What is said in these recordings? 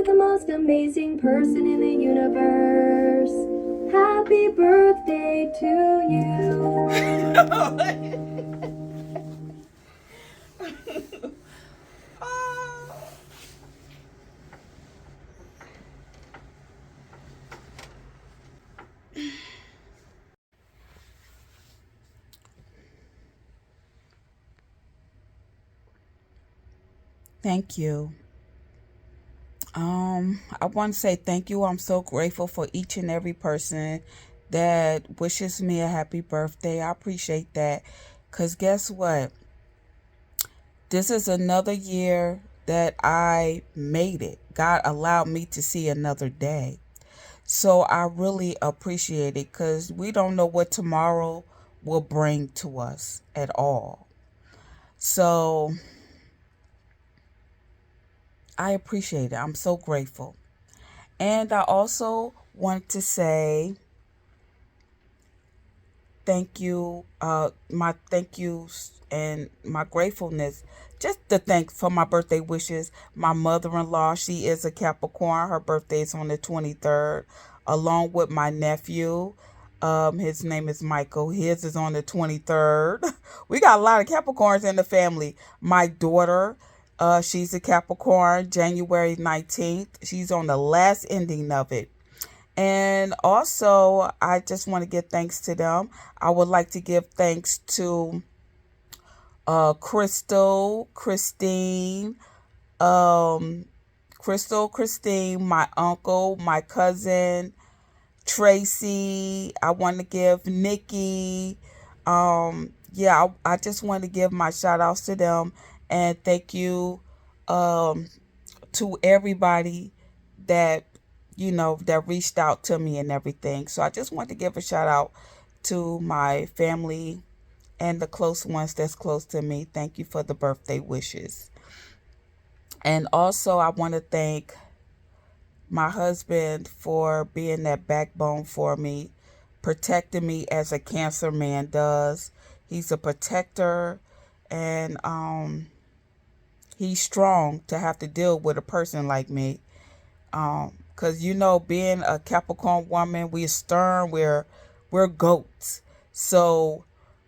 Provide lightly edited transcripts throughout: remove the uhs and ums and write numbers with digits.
to the most amazing person in the universe. Happy birthday to you. Thank you. I want to say thank you. I'm so grateful for each and every person that wishes me a happy birthday. I appreciate that. Because guess what? This is another year that I made it. God allowed me to see another day. So I really appreciate it because we don't know what tomorrow will bring to us at all. So I appreciate it. I'm so grateful. And I also want to say thank you, my thank yous and my gratefulness. Just to thank for my birthday wishes. My mother-in-law, she is a Capricorn. Her birthday is on the 23rd, along with my nephew. His name is Michael. His is on the 23rd. We got a lot of Capricorns in the family. My daughter, she's a Capricorn, January 19th. She's on the last ending of it. And also, I just want to give thanks to them. I would like to give thanks to Crystal, um, Christine, my uncle, my cousin, Tracy. I want to give Nikki. Yeah, I just want to give my shout outs to them and thank you um, to everybody that that reached out to me and everything. So I just want to give a shout out to my family and the close ones that's close to me. Thank you for the birthday wishes. And also I want to thank my husband for being that backbone for me, protecting me as a cancer man does. He's a protector, and he's strong to have to deal with a person like me. Cause being a Capricorn woman, we're stern, we're goats. So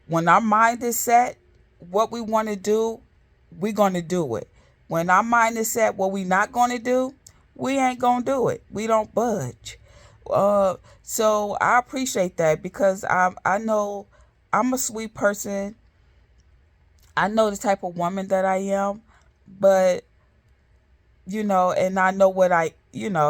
when our mind is set, what we want to do, we're gonna do it. When our mind is set, what we not gonna do, we ain't gonna do it. We don't budge. So I appreciate that because I know I'm a sweet person. I know the type of woman that I am, but and I know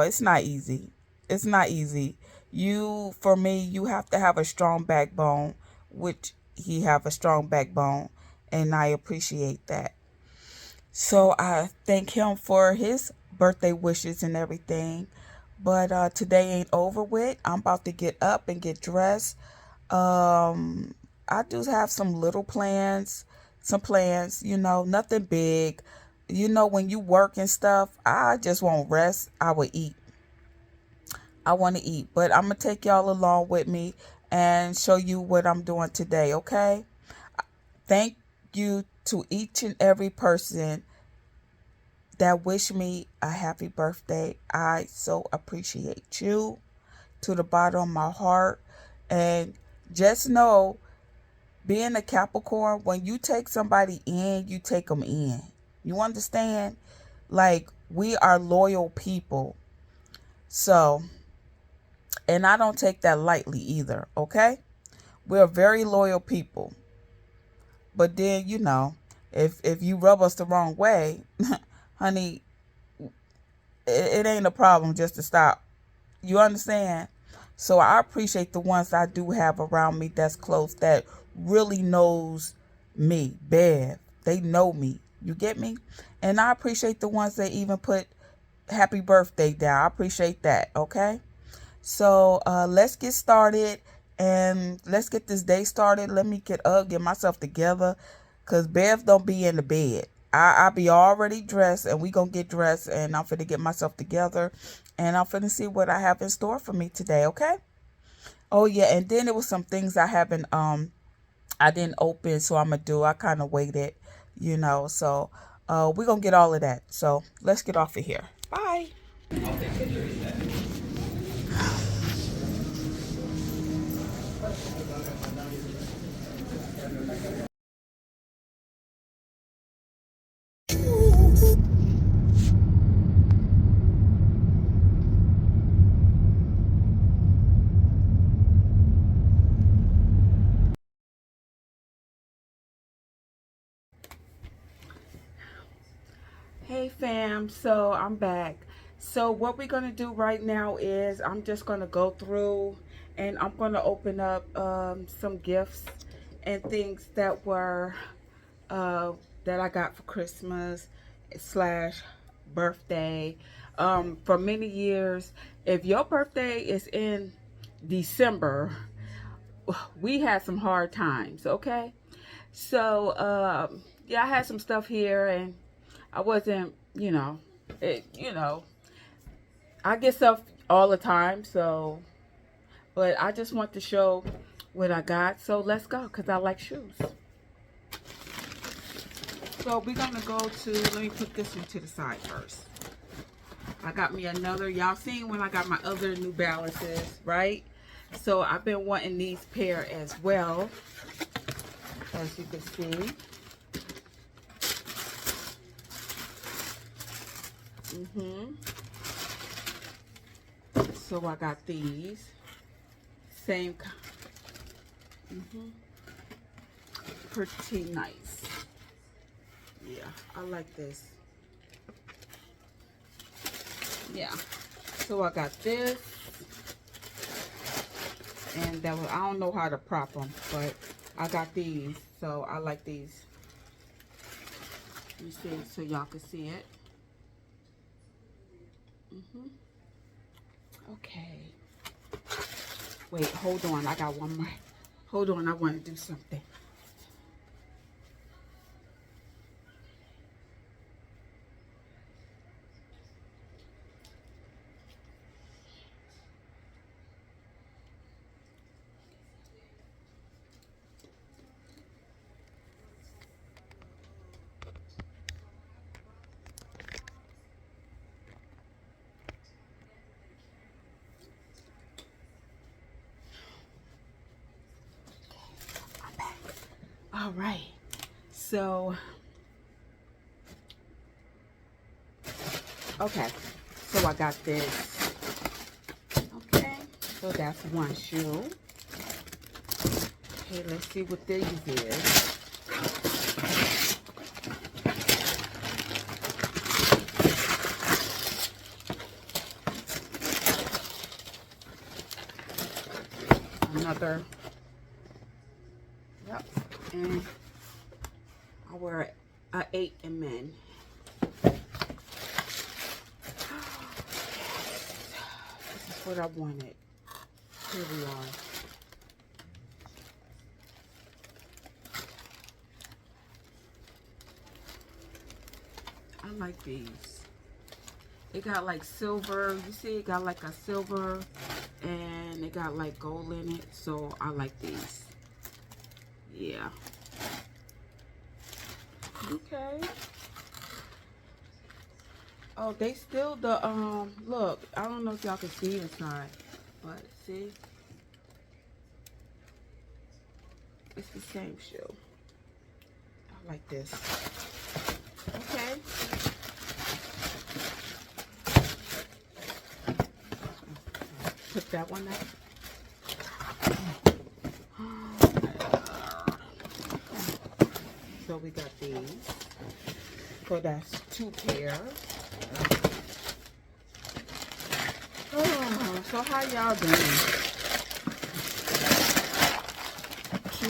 it's not easy. It's not easy. For me, you have to have a strong backbone, which he have a strong backbone, and I appreciate that. So I thank him for his birthday wishes and everything. But today ain't over with. I'm about to get up and get dressed. Um, I do have some plans, nothing big. When you work and stuff, I just won't rest. I will eat. I want to eat, but I'm going to take y'all along with me and show you what I'm doing today, okay? Thank you to each and every person that wish me a happy birthday. I so appreciate you to the bottom of my heart. And just know, being a Capricorn, when you take somebody in, you take them in. You understand? Like, we are loyal people. So, and I don't take that lightly either, okay? We're very loyal people. But then, if you rub us the wrong way, honey, it ain't a problem just to stop. You understand? So I appreciate the ones I do have around me that's close, that really knows me, Bev. They know me. You get me? And I appreciate the ones that even put happy birthday down. I appreciate that. Okay? So let's get started and let's get this day started. Let me get myself together, because Bev don't be in the bed. I be already dressed, and we gonna get dressed, and I'm finna get myself together, and I'm finna see what I have in store for me today. Okay? Oh yeah, and then there was some things I didn't open, so I'm gonna do. I kind of waited. So we're gonna get all of that. So let's get off of here. Bye. Hey fam, so I'm back. So what we're gonna do right now is I'm just gonna go through and I'm gonna open up some gifts and things that were that I got for Christmas slash birthday. For many years, if your birthday is in December, we had some hard times, okay? So yeah, I had some stuff here and I wasn't, I get stuff all the time, so, but I just want to show what I got. So let's go, because I like shoes. So we're going to go to, let me put this one to the side first. I got me another, y'all seen when I got my other New Balances, right? So I've been wanting these pair as well, as you can see. So I got these. Same, pretty nice. Yeah, I like this. Yeah, so I got this, and that was, I don't know how to prop them, but I got these, so I like these. You see, so y'all can see it. Okay. Wait, hold on, I got one more. Hold on, I want to do something. All right, so, okay, so I got this. Okay, so that's one shoe. Okay, let's see what these is. Another, yep, and I wear a 8 in men. This is what I wanted. Here we are. I like these. It got like silver. You see, it got like a silver, and it got like gold in it. So I like these. Yeah. Okay. Oh, they still the look. I don't know if y'all can see inside, but see, it's the same shoe. I like this. Okay. Put that one up. So we got these. So that's 2 pair. Oh, so how y'all doing?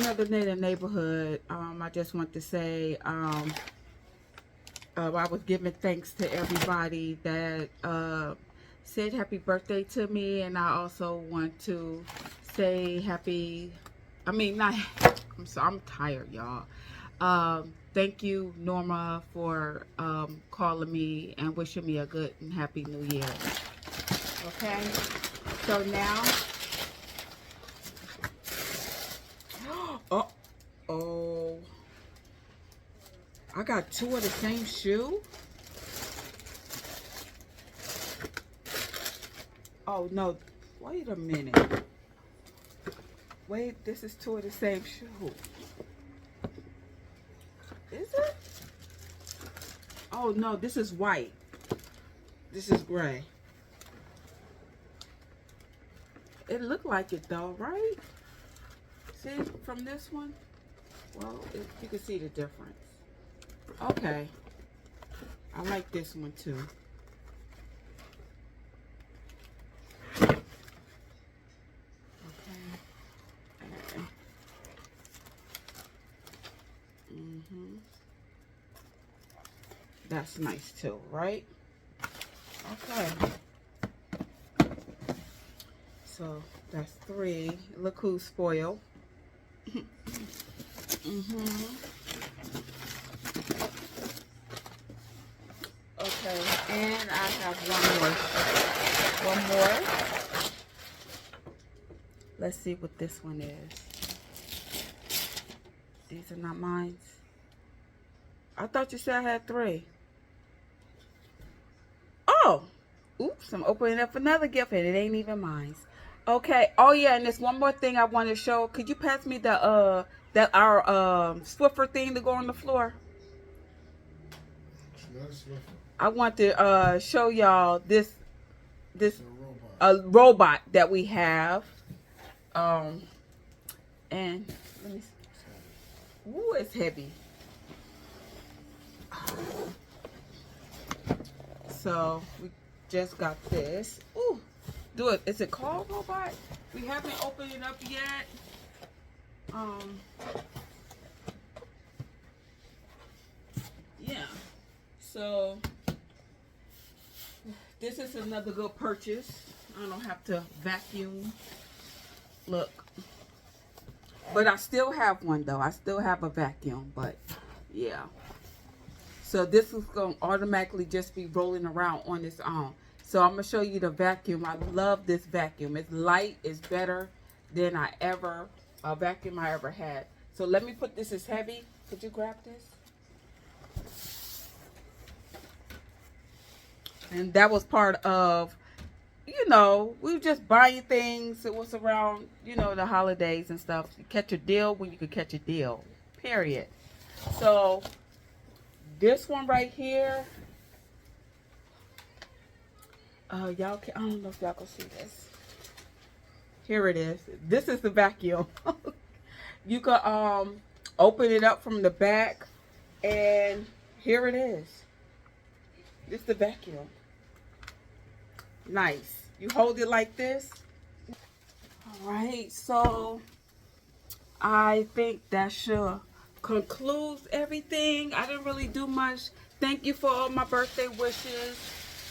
Another day in the neighborhood. I just want to say I was giving thanks to everybody that said happy birthday to me, and I also want to say I'm tired, y'all. Thank you, Norma, for calling me and wishing me a good and happy new year. Okay, so now, oh, I got 2 of the same shoe. Oh no, wait a minute. Wait, this is two of the same shoe. Is it? Oh no, this is white. This is gray. It looked like it though, right? See from this one? Well, you can see the difference. Okay. I like this one too. Okay. That's nice too, right? Okay. So that's 3. Look who's spoiled. Okay, and I have one more. Let's see what this one is. These are not mine. I thought you said I had 3. Oh, oops, I'm opening up another gift and it ain't even mine. Okay. Oh yeah, and there's one more thing I want to show. Could you pass me the our Swiffer thing to go on the floor? I want to show y'all this a robot that we have. And let me see. Ooh, it's heavy. So we just got this. Ooh, do it. Is it called robot? We haven't opened it up yet. Yeah. So this is another good purchase. I don't have to vacuum. Look. But I still have one though. I still have a vacuum, but yeah. So this is going to automatically just be rolling around on its own. So I'm going to show you the vacuum. I love this vacuum. It's light. It's better than a vacuum I ever had. So let me put this as heavy. Could you grab this? And that was part of, you know, we were just buying things. It was around, you know, the holidays and stuff. You catch a deal when you could catch a deal. Period. So this one right here, y'all can, I don't know if y'all can see this. Here it is. This is the vacuum. You can open it up from the back, and here it is. This is the vacuum. Nice. You hold it like this. All right, so I think that should concludes everything. I didn't really do much. Thank you for all my birthday wishes.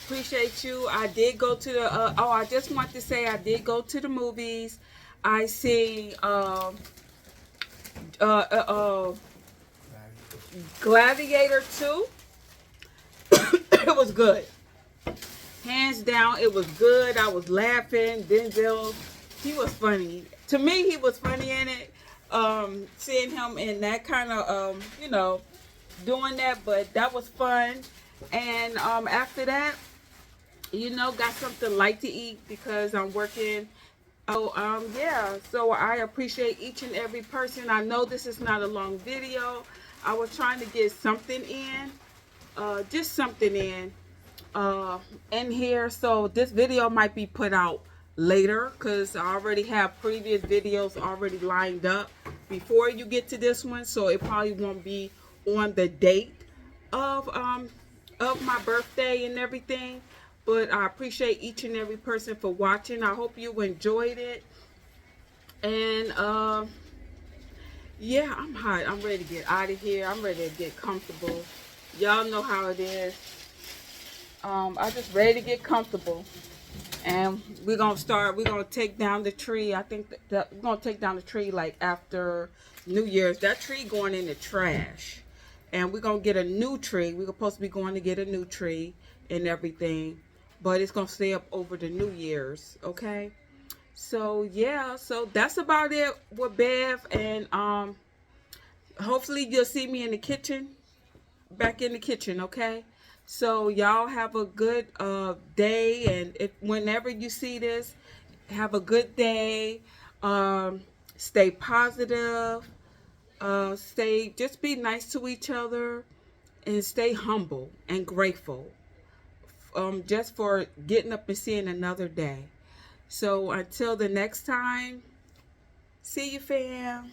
Appreciate you. I did go to the I just want to say I did go to the movies. I see Gladiator 2. It was good. Hands down, it was good. I was laughing. Denzel, he was funny. To me, he was funny in it. Seeing him in that kind of you know, doing that, but that was fun. And after that, you know, got something light to eat because I'm working. So yeah, so I appreciate each and every person. I know this is not a long video. I was trying to get something in, just something in here. So this video might be put out later because I already have previous videos already lined up before you get to this one, so it probably won't be on the date of my birthday and everything. But I appreciate each and every person for watching. I hope you enjoyed it. And yeah, I'm hot. I'm ready to get out of here. I'm ready to get comfortable. Y'all know how it is. I'm just ready to get comfortable. And we're going to take down the tree. I think that we're going to take down the tree like after New Year's. That tree going in the trash. And we're going to get a new tree. We're supposed to be going to get a new tree and everything. But it's going to stay up over the New Year's. Okay? So, yeah. So, that's about it with Bev. And hopefully you'll see me in the kitchen. Back in the kitchen, okay? So y'all have a good day, and if whenever you see this, have a good day. Um, Stay positive. Stay just be nice to each other, and stay humble and grateful. Just for getting up and seeing another day. So until the next time, see you, fam.